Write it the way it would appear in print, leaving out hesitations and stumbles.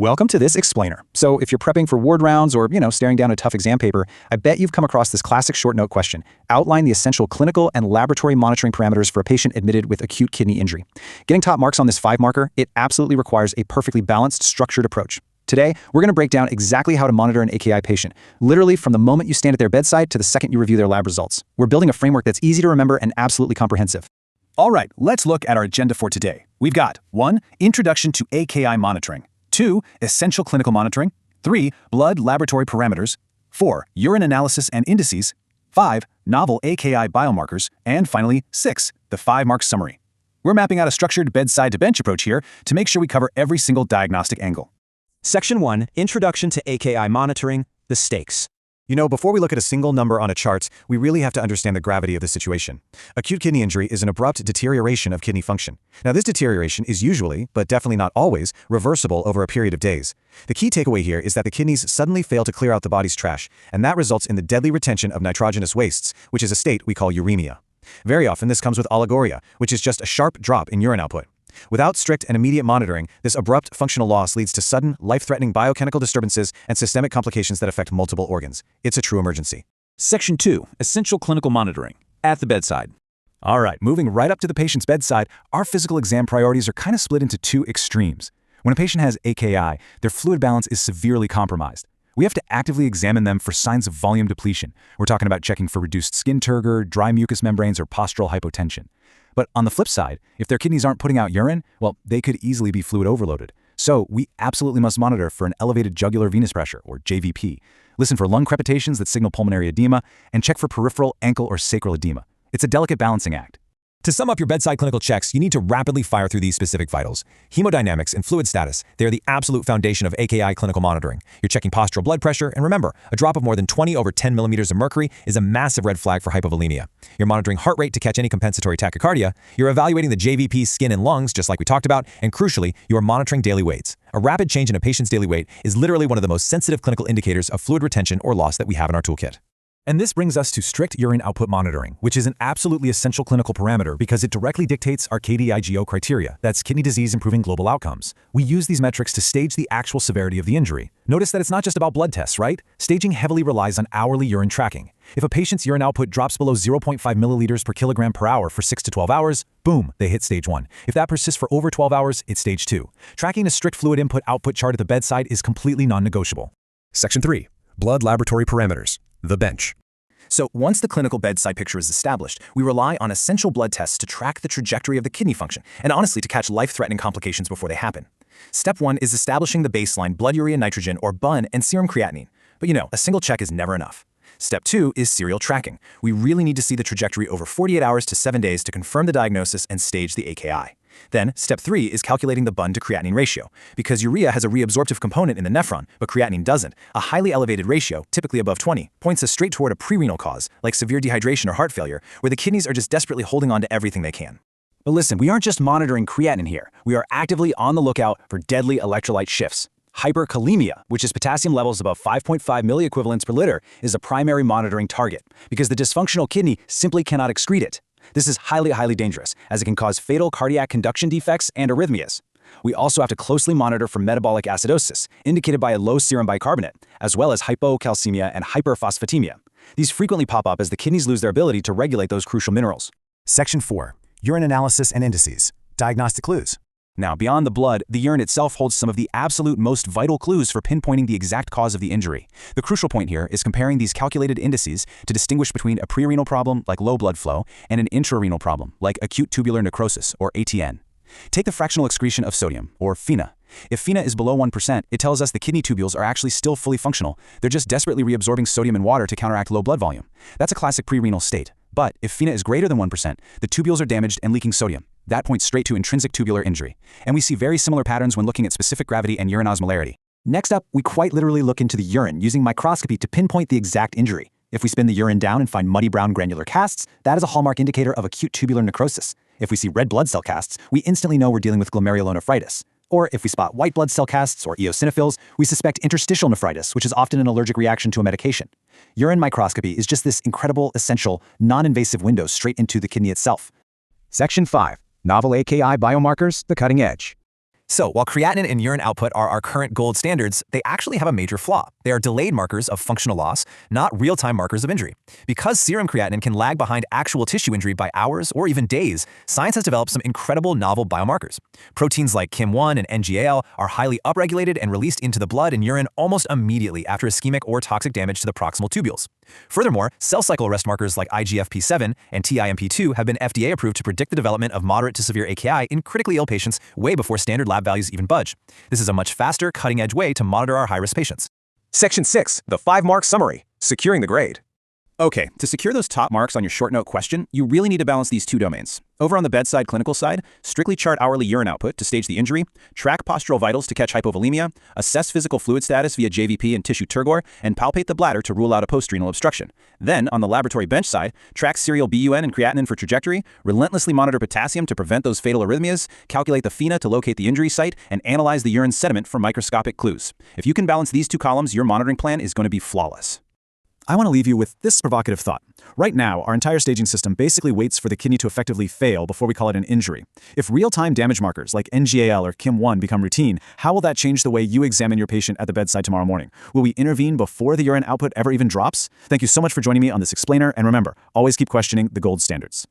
Welcome to this explainer. So if you're prepping for ward rounds or, staring down a tough exam paper, I bet you've come across this classic short note question. Outline the essential clinical and laboratory monitoring parameters for a patient admitted with acute kidney injury. Getting top marks on this 5-marker, it absolutely requires a perfectly balanced, structured approach. Today, we're going to break down exactly how to monitor an AKI patient, literally from the moment you stand at their bedside to the second you review their lab results. We're building a framework that's easy to remember and absolutely comprehensive. All right, let's look at our agenda for today. We've got 1. Introduction to AKI monitoring. 2. Essential clinical monitoring. 3. Blood laboratory parameters. 4. Urine analysis and indices. 5. Novel AKI biomarkers. And finally, 6. The 5-mark summary. We're mapping out a structured bedside-to-bench approach here to make sure we cover every single diagnostic angle. Section 1, Introduction to AKI Monitoring, the stakes. Before we look at a single number on a chart, we really have to understand the gravity of the situation. Acute kidney injury is an abrupt deterioration of kidney function. Now, this deterioration is usually, but definitely not always, reversible over a period of days. The key takeaway here is that the kidneys suddenly fail to clear out the body's trash, and that results in the deadly retention of nitrogenous wastes, which is a state we call uremia. Very often, this comes with oligoria, which is just a sharp drop in urine output. Without strict and immediate monitoring, this abrupt functional loss leads to sudden, life-threatening biochemical disturbances and systemic complications that affect multiple organs. It's a true emergency. Section 2, Essential Clinical Monitoring, at the bedside. All right, moving right up to the patient's bedside, our physical exam priorities are kind of split into two extremes. When a patient has AKI, their fluid balance is severely compromised. We have to actively examine them for signs of volume depletion. We're talking about checking for reduced skin turgor, dry mucous membranes, or postural hypotension. But on the flip side, if their kidneys aren't putting out urine, well, they could easily be fluid overloaded. So we absolutely must monitor for an elevated jugular venous pressure, or JVP, listen for lung crepitations that signal pulmonary edema, and check for peripheral, ankle, or sacral edema. It's a delicate balancing act. To sum up your bedside clinical checks, you need to rapidly fire through these specific vitals. Hemodynamics and fluid status, they are the absolute foundation of AKI clinical monitoring. You're checking postural blood pressure, and remember, a drop of more than 20 over 10 millimeters of mercury is a massive red flag for hypovolemia. You're monitoring heart rate to catch any compensatory tachycardia. You're evaluating the JVP, skin, and lungs, just like we talked about, and crucially, you are monitoring daily weights. A rapid change in a patient's daily weight is literally one of the most sensitive clinical indicators of fluid retention or loss that we have in our toolkit. And this brings us to strict urine output monitoring, which is an absolutely essential clinical parameter because it directly dictates our KDIGO criteria, that's kidney disease improving global outcomes. We use these metrics to stage the actual severity of the injury. Notice that it's not just about blood tests, right? Staging heavily relies on hourly urine tracking. If a patient's urine output drops below 0.5 milliliters per kilogram per hour for 6 to 12 hours, boom, they hit stage 1. If that persists for over 12 hours, it's stage 2. Tracking a strict fluid input-output chart at the bedside is completely non-negotiable. Section 3, Blood Laboratory Parameters, the bench. So once the clinical bedside picture is established, we rely on essential blood tests to track the trajectory of the kidney function, and honestly to catch life-threatening complications before they happen. Step 1 is establishing the baseline blood urea nitrogen or BUN and serum creatinine. But a single check is never enough. Step 2 is serial tracking. We really need to see the trajectory over 48 hours to 7 days to confirm the diagnosis and stage the AKI. Then, step 3 is calculating the BUN to creatinine ratio. Because urea has a reabsorptive component in the nephron, but creatinine doesn't, a highly elevated ratio, typically above 20, points us straight toward a prerenal cause, like severe dehydration or heart failure, where the kidneys are just desperately holding on to everything they can. But listen, we aren't just monitoring creatinine here. We are actively on the lookout for deadly electrolyte shifts. Hyperkalemia, which is potassium levels above 5.5 milliequivalents per liter, is a primary monitoring target because the dysfunctional kidney simply cannot excrete it. This is highly dangerous, as it can cause fatal cardiac conduction defects and arrhythmias. We also have to closely monitor for metabolic acidosis, indicated by a low serum bicarbonate, as well as hypocalcemia and hyperphosphatemia. These frequently pop up as the kidneys lose their ability to regulate those crucial minerals. Section 4, Urine Analysis and Indices, Diagnostic Clues. Now, beyond the blood, the urine itself holds some of the absolute most vital clues for pinpointing the exact cause of the injury. The crucial point here is comparing these calculated indices to distinguish between a prerenal problem, like low blood flow, and an intrarenal problem, like acute tubular necrosis, or ATN. Take the fractional excretion of sodium, or FeNA. If FeNA is below 1%, it tells us the kidney tubules are actually still fully functional. They're just desperately reabsorbing sodium and water to counteract low blood volume. That's a classic prerenal state. But if FeNA is greater than 1%, the tubules are damaged and leaking sodium. That points straight to intrinsic tubular injury. And we see very similar patterns when looking at specific gravity and urine osmolarity. Next up, we quite literally look into the urine using microscopy to pinpoint the exact injury. If we spin the urine down and find muddy brown granular casts, that is a hallmark indicator of acute tubular necrosis. If we see red blood cell casts, we instantly know we're dealing with glomerulonephritis. Or if we spot white blood cell casts or eosinophils, we suspect interstitial nephritis, which is often an allergic reaction to a medication. Urine microscopy is just this incredible, essential, non-invasive window straight into the kidney itself. Section 5, Novel AKI Biomarkers, the Cutting Edge. So, while creatinine and urine output are our current gold standards, they actually have a major flaw. They are delayed markers of functional loss, not real-time markers of injury. Because serum creatinine can lag behind actual tissue injury by hours or even days, science has developed some incredible novel biomarkers. Proteins like KIM1 and NGAL are highly upregulated and released into the blood and urine almost immediately after ischemic or toxic damage to the proximal tubules. Furthermore, cell cycle arrest markers like IGFP7 and TIMP2 have been FDA approved to predict the development of moderate to severe AKI in critically ill patients way before standard lab values even budge. This is a much faster, cutting-edge way to monitor our high-risk patients. Section 6, the 5-mark summary, securing the grade. Okay, to secure those top marks on your short note question, you really need to balance these two domains. Over on the bedside clinical side, strictly chart hourly urine output to stage the injury, track postural vitals to catch hypovolemia, assess physical fluid status via JVP and tissue turgor, and palpate the bladder to rule out a postrenal obstruction. Then, on the laboratory bench side, track serial BUN and creatinine for trajectory, relentlessly monitor potassium to prevent those fatal arrhythmias, calculate the FeNA to locate the injury site, and analyze the urine sediment for microscopic clues. If you can balance these two columns, your monitoring plan is going to be flawless. I want to leave you with this provocative thought. Right now, our entire staging system basically waits for the kidney to effectively fail before we call it an injury. If real-time damage markers like NGAL or KIM1 become routine, how will that change the way you examine your patient at the bedside tomorrow morning? Will we intervene before the urine output ever even drops? Thank you so much for joining me on this explainer, and remember, always keep questioning the gold standards.